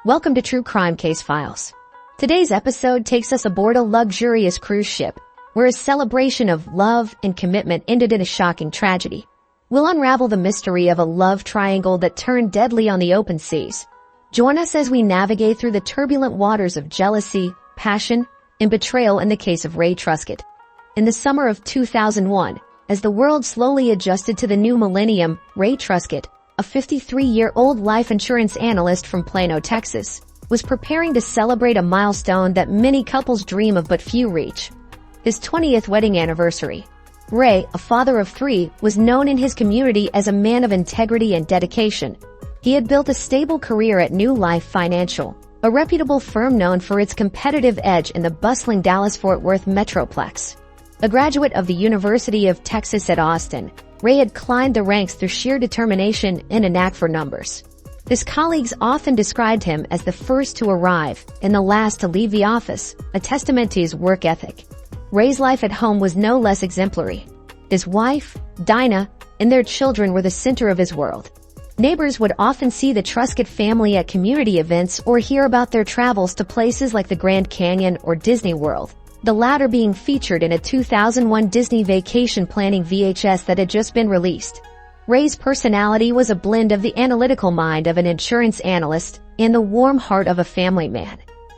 Welcome to True Crime Case Files. Today's episode takes us aboard a luxurious cruise ship, where a celebration of love and commitment ended in a shocking tragedy. We'll unravel the mystery of a love triangle that turned deadly on the open seas. Join us as we navigate through the turbulent waters of jealousy, passion, and betrayal in the case of Ray Truscott. In the summer of 2001, as the world slowly adjusted to the new millennium, Ray Truscott, a 53-year-old life insurance analyst from Plano, Texas, was preparing to celebrate a milestone that many couples dream of but few reach: his 20th wedding anniversary. Ray, a father of three, was known in his community as a man of integrity and dedication. He had built a stable career at New Life Financial, a reputable firm known for its competitive edge in the bustling Dallas-Fort Worth metroplex. A graduate of the University of Texas at Austin, Ray had climbed the ranks through sheer determination and a knack for numbers. His colleagues often described him as the first to arrive and the last to leave the office, a testament to his work ethic. Ray's life at home was no less exemplary. His wife, Dinah, and their children were the center of his world. Neighbors would often see the Truscott family at community events or hear about their travels to places like the Grand Canyon or Disney World, the latter being featured in a 2001 Disney vacation planning VHS that had just been released. Ray's personality was a blend of the analytical mind of an insurance analyst and the warm heart of a family man.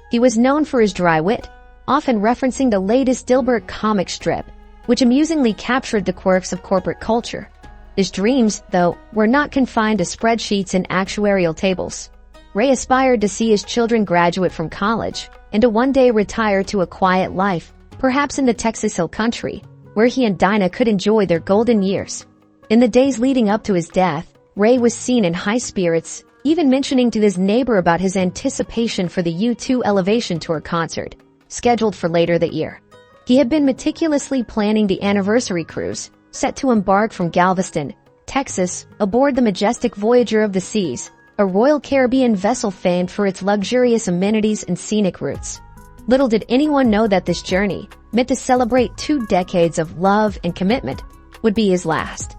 He was known for his dry wit, often referencing the latest Dilbert comic strip, which amusingly captured the quirks of corporate culture. His dreams, though, were not confined to spreadsheets and actuarial tables. Ray aspired to see his children graduate from college and to one day retire to a quiet life, perhaps in the Texas Hill Country, where he and Dinah could enjoy their golden years. In the days leading up to his death, Ray was seen in high spirits, even mentioning to his neighbor about his anticipation for the U2 Elevation Tour concert, scheduled for later that year. He had been meticulously planning the anniversary cruise, set to embark from Galveston, Texas, aboard the majestic Voyager of the Seas, a Royal Caribbean vessel famed for its luxurious amenities and scenic routes. Little did anyone know that this journey, meant to celebrate 2 decades of love and commitment, would be his last.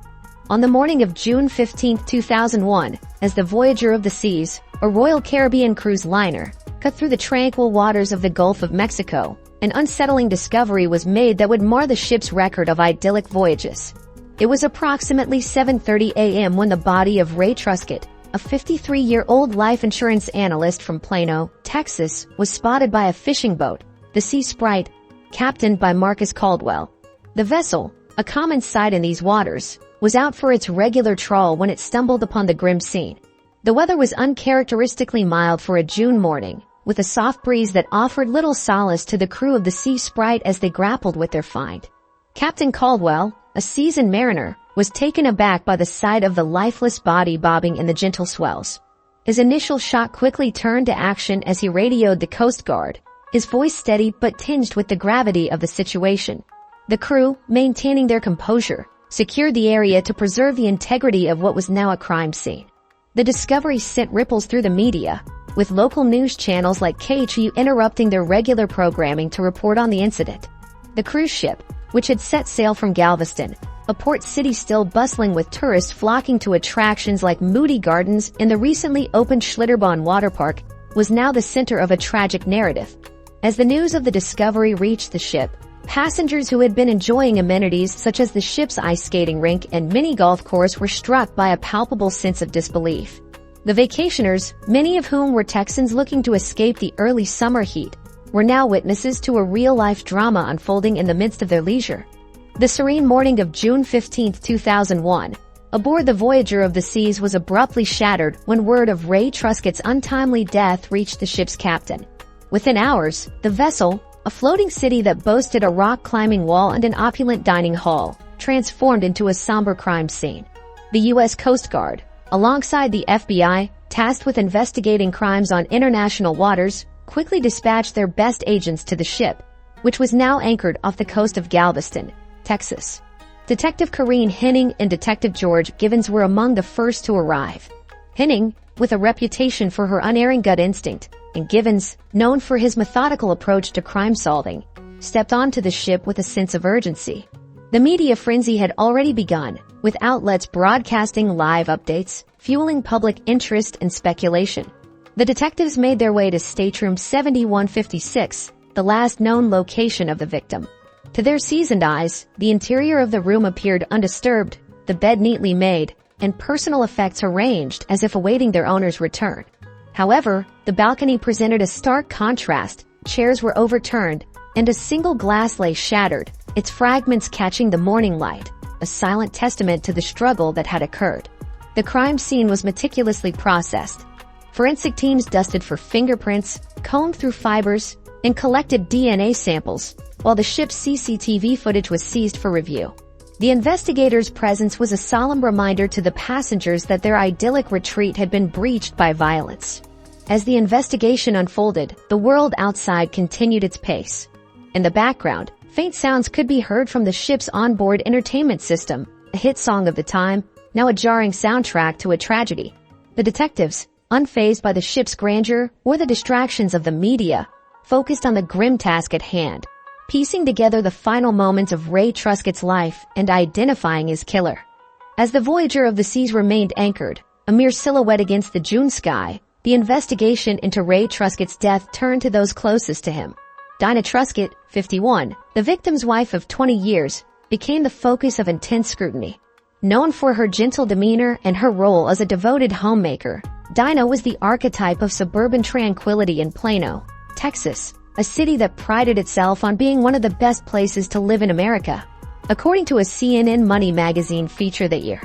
On the morning of June 15, 2001, as the Voyager of the Seas, a Royal Caribbean cruise liner, cut through the tranquil waters of the Gulf of Mexico, an unsettling discovery was made that would mar the ship's record of idyllic voyages. It was approximately 7:30 a.m. when the body of Ray Truscott, a 53-year-old life insurance analyst from Plano, Texas, was spotted by a fishing boat, the Sea Sprite, captained by Marcus Caldwell. The vessel, a common sight in these waters, was out for its regular trawl when it stumbled upon the grim scene. The weather was uncharacteristically mild for a June morning, with a soft breeze that offered little solace to the crew of the Sea Sprite as they grappled with their find. Captain Caldwell, a seasoned mariner, was taken aback by the sight of the lifeless body bobbing in the gentle swells. His initial shock quickly turned to action as he radioed the Coast Guard, his voice steady but tinged with the gravity of the situation. The crew, maintaining their composure, secured the area to preserve the integrity of what was now a crime scene. The discovery sent ripples through the media, with local news channels like KHU interrupting their regular programming to report on the incident. The cruise ship, which had set sail from Galveston, a port city still bustling with tourists flocking to attractions like Moody Gardens and the recently opened Schlitterbahn water park, was now the center of a tragic narrative. As the news of the discovery reached the ship, passengers who had been enjoying amenities such as the ship's ice skating rink and mini golf course were struck by a palpable sense of disbelief. The vacationers, many of whom were Texans looking to escape the early summer heat, were now witnesses to a real-life drama unfolding in the midst of their leisure. The serene morning of June 15, 2001, aboard the Voyager of the Seas was abruptly shattered when word of Ray Truscott's untimely death reached the ship's captain. Within hours, the vessel, a floating city that boasted a rock-climbing wall and an opulent dining hall, transformed into a somber crime scene. The U.S. Coast Guard, alongside the FBI, tasked with investigating crimes on international waters, quickly dispatched their best agents to the ship, which was now anchored off the coast of Galveston, Texas. Detective Corrine Henning and Detective George Givens were among the first to arrive. Henning, with a reputation for her unerring gut instinct, and Givens, known for his methodical approach to crime solving, stepped onto the ship with a sense of urgency. The media frenzy had already begun, with outlets broadcasting live updates, fueling public interest and speculation. The detectives made their way to stateroom 7156, the last known location of the victim. To their seasoned eyes, the interior of the room appeared undisturbed, the bed neatly made, and personal effects arranged as if awaiting their owner's return. However, the balcony presented a stark contrast. Chairs were overturned, and a single glass lay shattered, its fragments catching the morning light, a silent testament to the struggle that had occurred. The crime scene was meticulously processed. Forensic teams dusted for fingerprints, combed through fibers, and collected DNA samples, while the ship's CCTV footage was seized for review. The investigators' presence was a solemn reminder to the passengers that their idyllic retreat had been breached by violence. As the investigation unfolded, the world outside continued its pace. In the background, faint sounds could be heard from the ship's onboard entertainment system, a hit song of the time, now a jarring soundtrack to a tragedy. The detectives, unfazed by the ship's grandeur or the distractions of the media, focused on the grim task at hand, piecing together the final moments of Ray Truscott's life and identifying his killer. As the Voyager of the Seas remained anchored, a mere silhouette against the June sky, the investigation into Ray Truscott's death turned to those closest to him. Dinah Truscott, 51, the victim's wife of 20 years, became the focus of intense scrutiny. Known for her gentle demeanor and her role as a devoted homemaker, Dinah was the archetype of suburban tranquility in Plano, Texas, a city that prided itself on being one of the best places to live in America. According to a CNN Money magazine feature that year,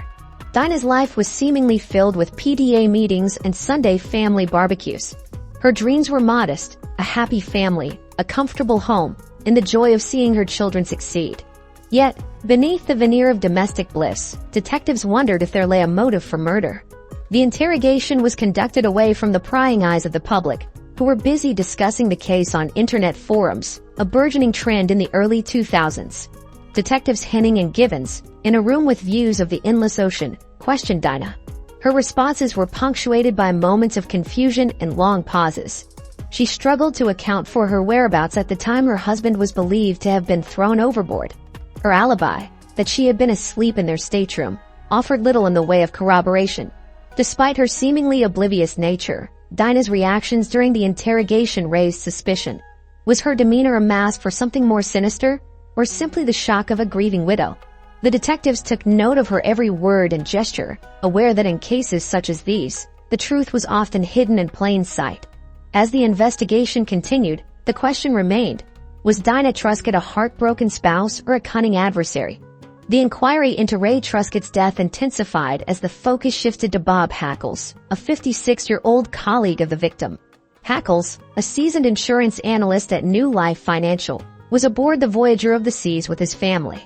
Dinah's life was seemingly filled with PDA meetings and Sunday family barbecues. Her dreams were modest, a happy family, a comfortable home, and the joy of seeing her children succeed. Yet, beneath the veneer of domestic bliss, detectives wondered if there lay a motive for murder. The interrogation was conducted away from the prying eyes of the public, who were busy discussing the case on internet forums, a burgeoning trend in the early 2000s. Detectives Henning and Givens, in a room with views of the endless ocean, questioned Dinah. Her responses were punctuated by moments of confusion and long pauses. She struggled to account for her whereabouts at the time her husband was believed to have been thrown overboard. Her alibi, that she had been asleep in their stateroom, offered little in the way of corroboration. Despite her seemingly oblivious nature, Dinah's reactions during the interrogation raised suspicion. Was her demeanor a mask for something more sinister, or simply the shock of a grieving widow? The detectives took note of her every word and gesture, aware that in cases such as these, the truth was often hidden in plain sight. As the investigation continued, the question remained, was Dinah Truscott a heartbroken spouse or a cunning adversary? The inquiry into Ray Truscott's death intensified as the focus shifted to Bob Hackles, a 56-year-old colleague of the victim. Hackles, a seasoned insurance analyst at New Life Financial, was aboard the Voyager of the Seas with his family.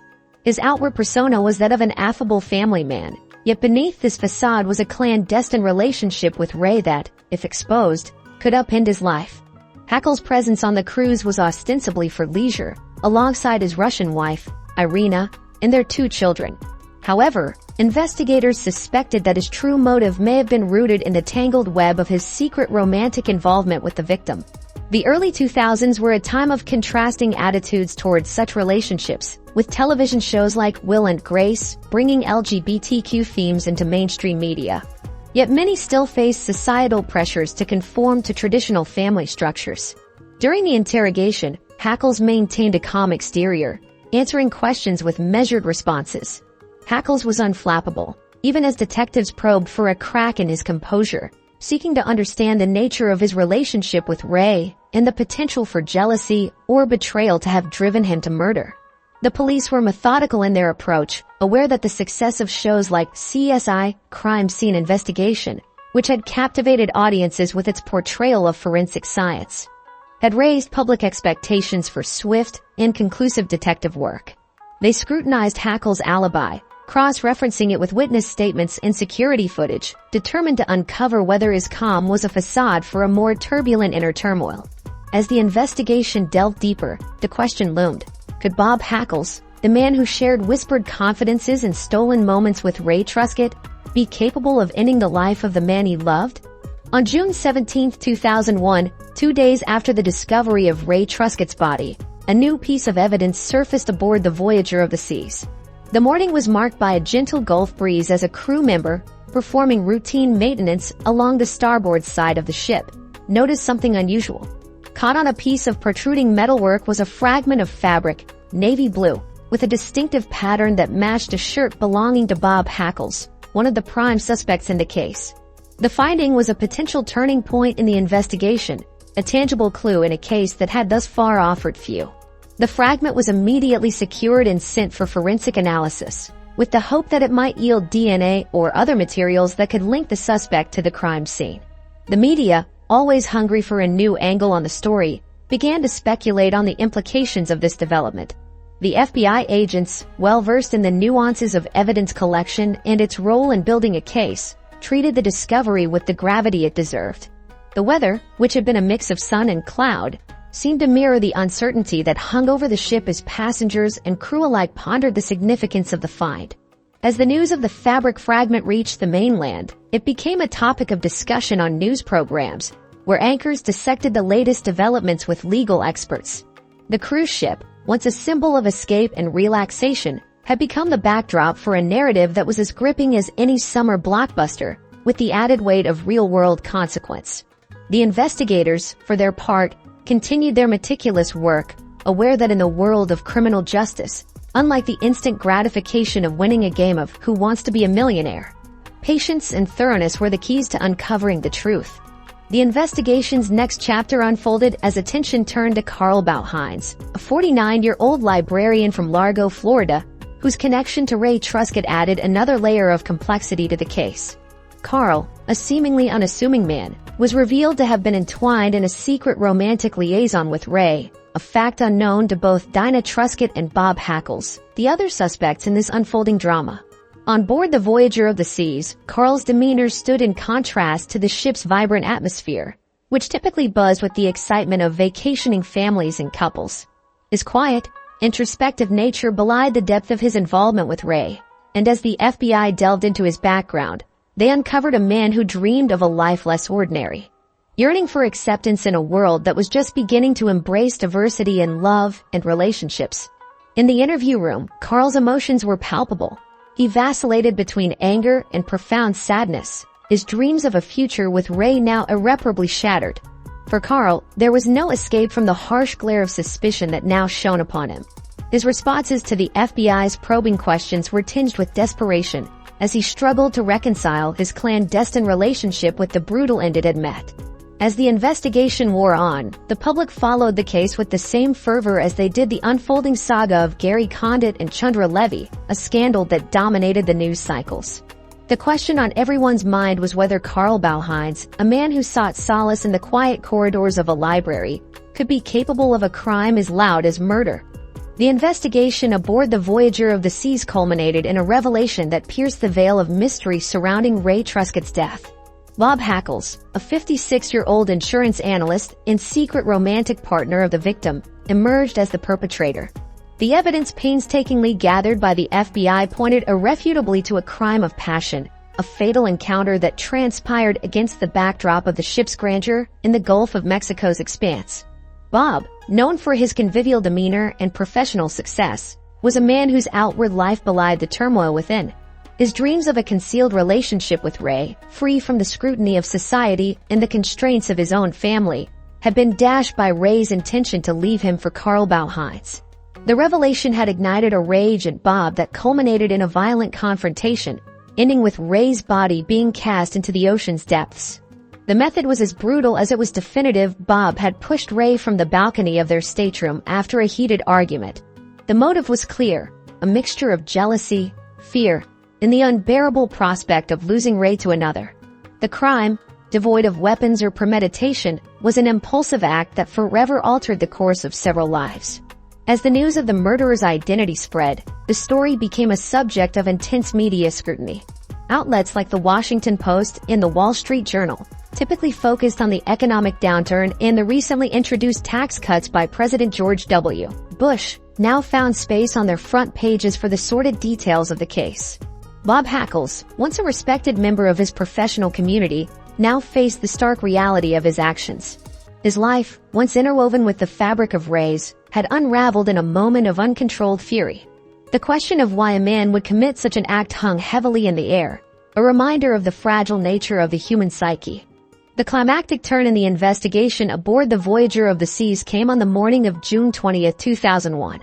His outward persona was that of an affable family man, yet beneath this facade was a clandestine relationship with Ray that, if exposed, could upend his life. Hackles' presence on the cruise was ostensibly for leisure, alongside his Russian wife, Irina, and their 2 children. However, investigators suspected that his true motive may have been rooted in the tangled web of his secret romantic involvement with the victim. The early 2000s were a time of contrasting attitudes towards such relationships, with television shows like Will and Grace bringing LGBTQ themes into mainstream media. Yet many still face societal pressures to conform to traditional family structures. During the interrogation, Hackles maintained a calm exterior, answering questions with measured responses. Hackles was unflappable, even as detectives probed for a crack in his composure, seeking to understand the nature of his relationship with Ray and the potential for jealousy or betrayal to have driven him to murder. The police were methodical in their approach, aware that the success of shows like CSI, Crime Scene Investigation, which had captivated audiences with its portrayal of forensic science, had raised public expectations for swift, inconclusive detective work. They scrutinized Hackles' alibi, cross-referencing it with witness statements and security footage, determined to uncover whether his calm was a facade for a more turbulent inner turmoil. As the investigation delved deeper, the question loomed. Could Bob Hackles, the man who shared whispered confidences and stolen moments with Ray Truscott, be capable of ending the life of the man he loved? On June 17, 2001, 2 days after the discovery of Ray Truscott's body, a new piece of evidence surfaced aboard the Voyager of the Seas. The morning was marked by a gentle Gulf breeze as a crew member, performing routine maintenance along the starboard side of the ship, noticed something unusual. Caught on a piece of protruding metalwork was a fragment of fabric, navy blue, with a distinctive pattern that matched a shirt belonging to Bob Hackles, one of the prime suspects in the case. The finding was a potential turning point in the investigation, a tangible clue in a case that had thus far offered few. The fragment was immediately secured and sent for forensic analysis, with the hope that it might yield DNA or other materials that could link the suspect to the crime scene. The media, always hungry for a new angle on the story, began to speculate on the implications of this development. The FBI agents, well versed in the nuances of evidence collection and its role in building a case, treated the discovery with the gravity it deserved. The weather, which had been a mix of sun and cloud, seemed to mirror the uncertainty that hung over the ship as passengers and crew alike pondered the significance of the find. As the news of the fabric fragment reached the mainland, it became a topic of discussion on news programs, where anchors dissected the latest developments with legal experts. The cruise ship, once a symbol of escape and relaxation, had become the backdrop for a narrative that was as gripping as any summer blockbuster, with the added weight of real-world consequence. The investigators, for their part, continued their meticulous work, aware that in the world of criminal justice, unlike the instant gratification of winning a game of Who Wants to Be a Millionaire, patience and thoroughness were the keys to uncovering the truth. The investigation's next chapter unfolded as attention turned to Carl Bauhines, a 49-year-old librarian from Largo, Florida, whose connection to Ray Truscott added another layer of complexity to the case. Carl, a seemingly unassuming man, was revealed to have been entwined in a secret romantic liaison with Ray, a fact unknown to both Dinah Truscott and Bob Hackles, the other suspects in this unfolding drama. On board the Voyager of the Seas, Carl's demeanor stood in contrast to the ship's vibrant atmosphere, which typically buzzed with the excitement of vacationing families and couples. His quiet, introspective nature belied the depth of his involvement with Ray, and as the FBI delved into his background, they uncovered a man who dreamed of a life less ordinary. Yearning for acceptance in a world that was just beginning to embrace diversity in love and relationships. In the interview room, Carl's emotions were palpable. He vacillated between anger and profound sadness, his dreams of a future with Ray now irreparably shattered. For Carl, there was no escape from the harsh glare of suspicion that now shone upon him. His responses to the FBI's probing questions were tinged with desperation, as he struggled to reconcile his clandestine relationship with the brutal end it had met. As the investigation wore on, the public followed the case with the same fervor as they did the unfolding saga of Gary Condit and Chandra Levy, a scandal that dominated the news cycles. The question on everyone's mind was whether Carl Bauhines, a man who sought solace in the quiet corridors of a library, could be capable of a crime as loud as murder. The investigation aboard the Voyager of the Seas culminated in a revelation that pierced the veil of mystery surrounding Ray Truscott's death. Bob Hackles, a 56-year-old insurance analyst and secret romantic partner of the victim, emerged as the perpetrator. The evidence painstakingly gathered by the FBI pointed irrefutably to a crime of passion, a fatal encounter that transpired against the backdrop of the ship's grandeur in the Gulf of Mexico's expanse. Bob, known for his convivial demeanor and professional success, was a man whose outward life belied the turmoil within. His dreams of a concealed relationship with Ray, free from the scrutiny of society and the constraints of his own family, had been dashed by Ray's intention to leave him for Carl Bauhines. The revelation had ignited a rage at Bob that culminated in a violent confrontation, ending with Ray's body being cast into the ocean's depths. The method was as brutal as it was definitive. Bob had pushed Ray from the balcony of their stateroom after a heated argument. The motive was clear, a mixture of jealousy, fear, and the unbearable prospect of losing Ray to another. The crime, devoid of weapons or premeditation, was an impulsive act that forever altered the course of several lives. As the news of the murderer's identity spread, the story became a subject of intense media scrutiny. Outlets like the Washington Post and the Wall Street Journal typically focused on the economic downturn and the recently introduced tax cuts by President George W. Bush, now found space on their front pages for the sordid details of the case. Bob Hackles, once a respected member of his professional community, now faced the stark reality of his actions. His life, once interwoven with the fabric of Ray's, had unraveled in a moment of uncontrolled fury. The question of why a man would commit such an act hung heavily in the air, a reminder of the fragile nature of the human psyche. The climactic turn in the investigation aboard the Voyager of the Seas came on the morning of June 20, 2001.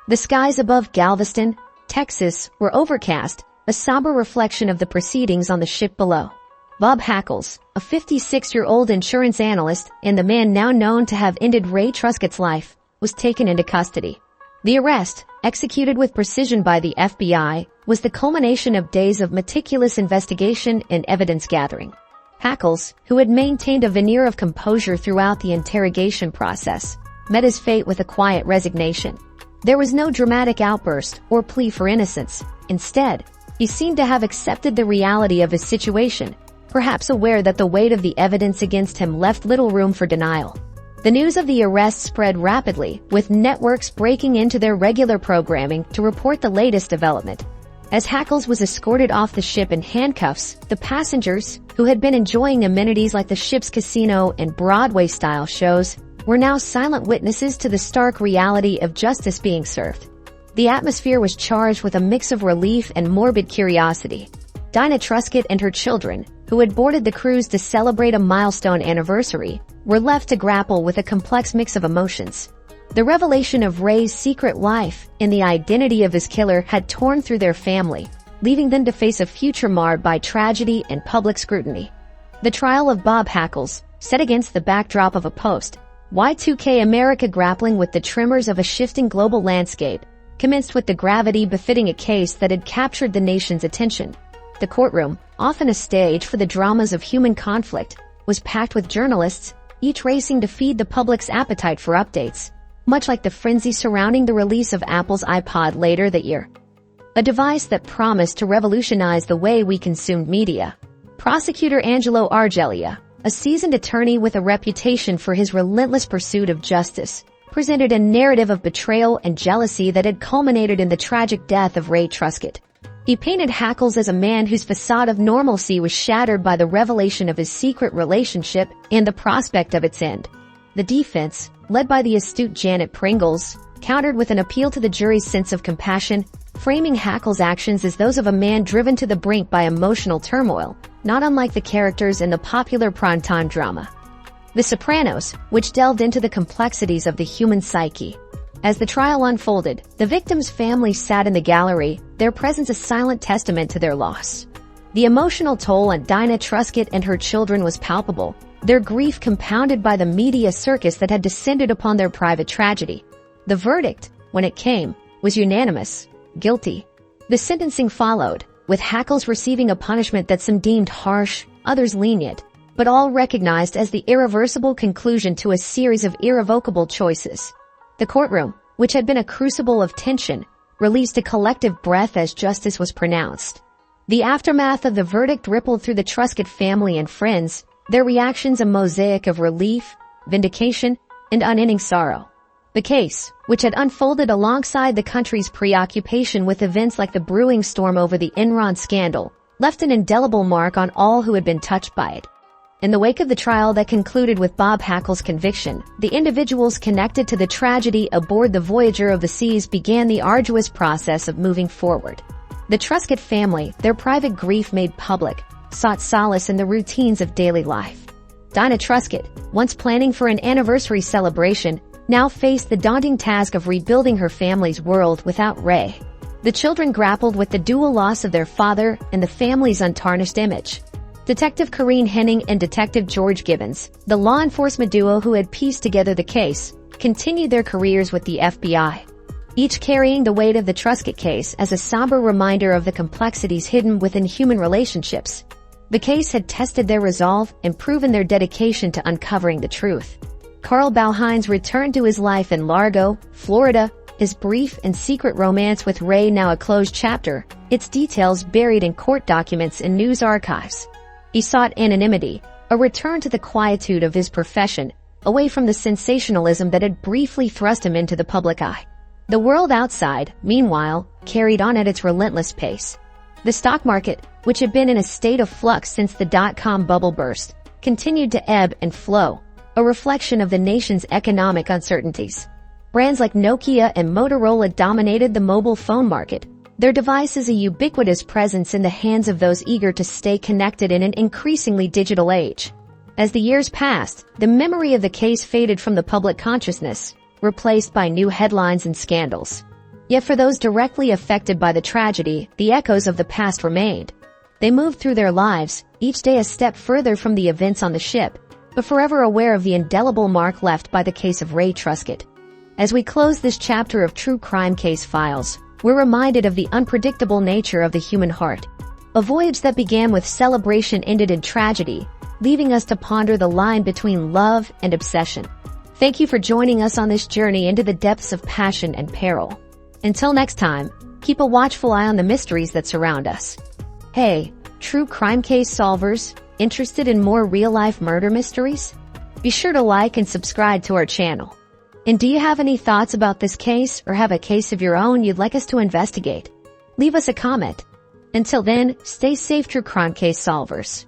The skies above Galveston, Texas, were overcast, a somber reflection of the proceedings on the ship below. Bob Hackles, a 56-year-old insurance analyst and the man now known to have ended Ray Truscott's life, was taken into custody. The arrest, executed with precision by the FBI, was the culmination of days of meticulous investigation and evidence gathering. Hackles, who had maintained a veneer of composure throughout the interrogation process, met his fate with a quiet resignation. There was no dramatic outburst or plea for innocence. Instead, he seemed to have accepted the reality of his situation, perhaps aware that the weight of the evidence against him left little room for denial. The news of the arrest spread rapidly, with networks breaking into their regular programming to report the latest development. As Hackles was escorted off the ship in handcuffs, the passengers, who had been enjoying amenities like the ship's casino and Broadway-style shows, were now silent witnesses to the stark reality of justice being served. The atmosphere was charged with a mix of relief and morbid curiosity. Dinah Truscott and her children, who had boarded the cruise to celebrate a milestone anniversary, were left to grapple with a complex mix of emotions. The revelation of Ray's secret life and the identity of his killer had torn through their family, leaving them to face a future marred by tragedy and public scrutiny. The trial of Bob Hackles, set against the backdrop of a post-Y2K America grappling with the tremors of a shifting global landscape, commenced with the gravity befitting a case that had captured the nation's attention. The courtroom, often a stage for the dramas of human conflict, was packed with journalists, each racing to feed the public's appetite for updates, much like the frenzy surrounding the release of Apple's iPod later that year. A device that promised to revolutionize the way we consumed media. Prosecutor Angelo Argelia, a seasoned attorney with a reputation for his relentless pursuit of justice, presented a narrative of betrayal and jealousy that had culminated in the tragic death of Ray Truscott. He painted Hackles as a man whose facade of normalcy was shattered by the revelation of his secret relationship and the prospect of its end. The defense, led by the astute Janet Pringles, countered with an appeal to the jury's sense of compassion, framing Hackles' actions as those of a man driven to the brink by emotional turmoil, not unlike the characters in the popular primetime drama The Sopranos, which delved into the complexities of the human psyche. As the trial unfolded, the victims' families sat in the gallery, their presence a silent testament to their loss. The emotional toll on Dinah Truscott and her children was palpable, their grief compounded by the media circus that had descended upon their private tragedy. The verdict, when it came, was unanimous: guilty. The sentencing followed, with Hackles receiving a punishment that some deemed harsh, others lenient, but all recognized as the irreversible conclusion to a series of irrevocable choices. The courtroom, which had been a crucible of tension, released a collective breath as justice was pronounced. The aftermath of the verdict rippled through the Truscott family and friends, their reactions a mosaic of relief, vindication, and unending sorrow. The case, which had unfolded alongside the country's preoccupation with events like the brewing storm over the Enron scandal, left an indelible mark on all who had been touched by it. In the wake of the trial that concluded with Bob Hackles' conviction, the individuals connected to the tragedy aboard the Voyager of the Seas began the arduous process of moving forward. The Truscott family, their private grief made public, sought solace in the routines of daily life. Dinah Truscott, once planning for an anniversary celebration, now faced the daunting task of rebuilding her family's world without Ray. The children grappled with the dual loss of their father and the family's untarnished image. Detective Corinne Henning and Detective George Gibbons, the law enforcement duo who had pieced together the case, continued their careers with the FBI, each carrying the weight of the Truscott case as a somber reminder of the complexities hidden within human relationships. The case had tested their resolve and proven their dedication to uncovering the truth. Carl Bauhines returned to his life in Largo, Florida, his brief and secret romance with Ray now a closed chapter, its details buried in court documents and news archives. He sought anonymity, a return to the quietude of his profession, away from the sensationalism that had briefly thrust him into the public eye. The world outside, meanwhile, carried on at its relentless pace. The stock market, which had been in a state of flux since the dot-com bubble burst, continued to ebb and flow, a reflection of the nation's economic uncertainties. Brands like Nokia and Motorola dominated the mobile phone market, Their device is a ubiquitous presence in the hands of those eager to stay connected in an increasingly digital age. As the years passed, the memory of the case faded from the public consciousness, replaced by new headlines and scandals. Yet for those directly affected by the tragedy, the echoes of the past remained. They moved through their lives, each day a step further from the events on the ship, but forever aware of the indelible mark left by the case of Ray Truscott. As we close this chapter of True Crime Case Files, we're reminded of the unpredictable nature of the human heart. A voyage that began with celebration ended in tragedy, leaving us to ponder the line between love and obsession. Thank you for joining us on this journey into the depths of passion and peril. Until next time, keep a watchful eye on the mysteries that surround us. Hey, true crime case solvers, interested in more real-life murder mysteries? Be sure to like and subscribe to our channel. And do you have any thoughts about this case or have a case of your own you'd like us to investigate? Leave us a comment. Until then, stay safe, true crime case solvers.